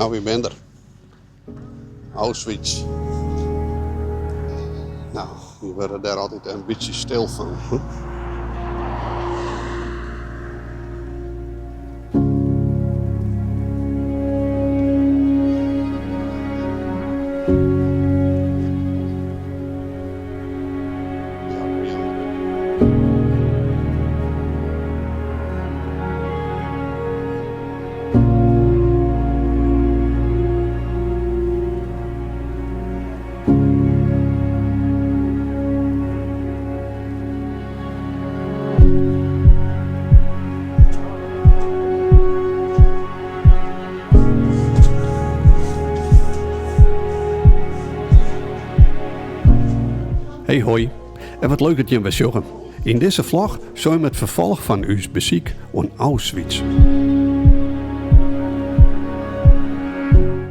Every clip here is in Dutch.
Nou, wie bent er? Auschwitz. Nou, we werden daar altijd een beetje stil van. Hey hoi, en wat leuk dat je weer zegt. In deze vlog zullen we het vervolg van uw bezoek aan Auschwitz.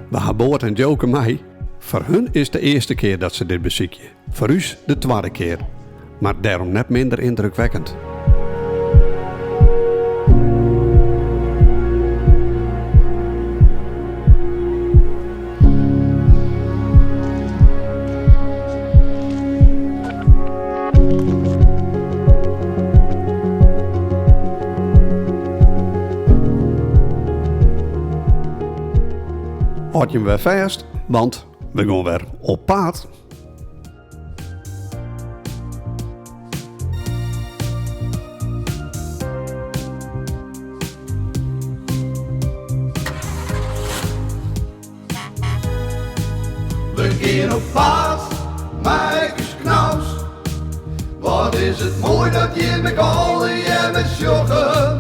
We hebben Boort en Joke mij. Voor hun is de eerste keer dat ze dit bezoekje. Voor u de tweede keer. Maar daarom net minder indrukwekkend. Houd je hem weer vast, want we gaan weer op pad. We gaan op pad, Marcus Knaus. Wat is het mooi dat je met alle jaren joggen.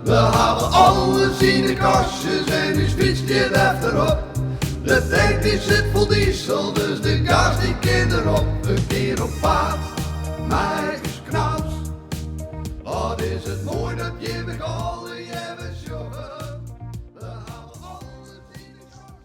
We hebben alles in de kastjes en nu fietst je achterop. De tank die zit vol diesel, dus de gas die kan erop. We gaan op pad, Marcus Knaus. Wat is het mooi dat je met alle jaren joggen. We hebben alles in de kastjes.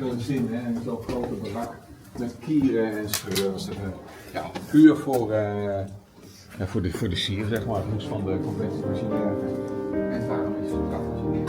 kunnen zien, hè, zo'n grote barak met kieren en scheurs. Ja, puur voor de sier, zeg maar. Het moest van de conventiemachine. En daarom is het krachtmachine.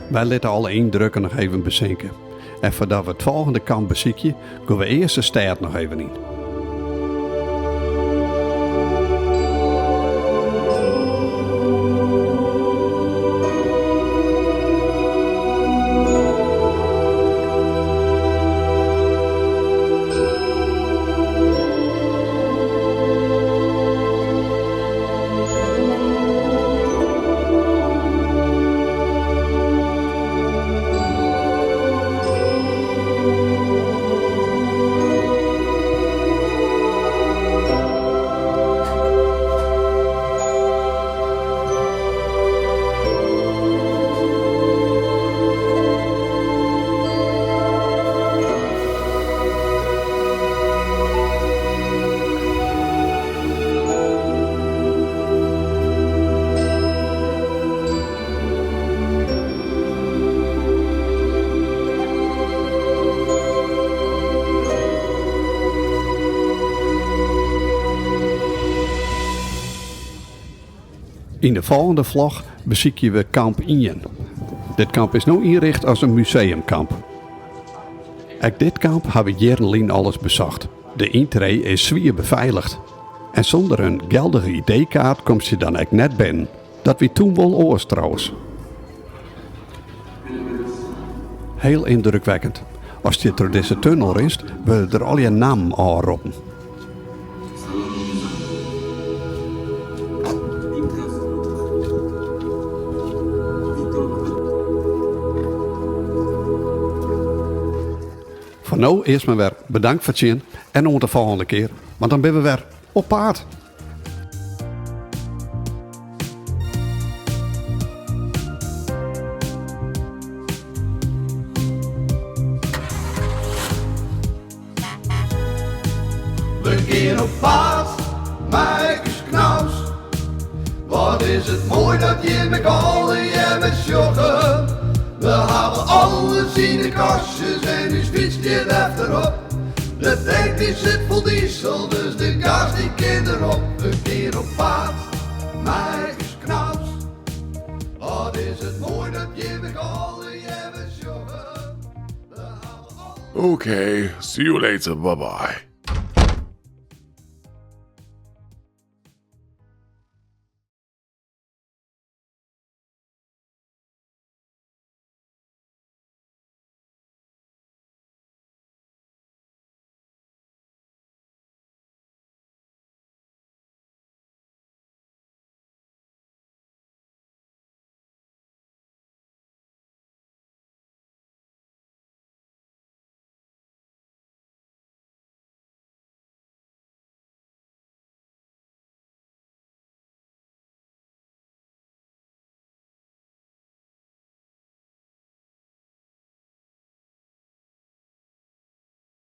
Wij laten alle indrukken nog even bezinken. En voordat we het volgende kamp bezieken, gaan we eerst de stad nog even in. In de volgende vlog bezieken we kamp Ien. Dit kamp is nu inricht als een museumkamp. Ook dit kamp hebben we jarenlang alles bezocht. De intree is zwier beveiligd. En zonder een geldige ID-kaart komt je dan ook net binnen. Dat wie toen wel oors trouwens. Heel indrukwekkend. Als je door deze tunnel rist, wil er al je naam aanroepen. Voor nu eerst maar weer bedankt voor het zien en tot de volgende keer. Want dan ben we weer op paard. We gaan op paard, Mike's knaus. Wat is het mooi dat je met alle je met joggen. We hebben alles in de kastjes en nu fiets je achterop. De tank die zit vol diesel, dus de gas die kan erop. We gaan op paard, Mike's knaus. Wat is het mooi dat je met alle je met joggen. Okay, see you later, bye bye.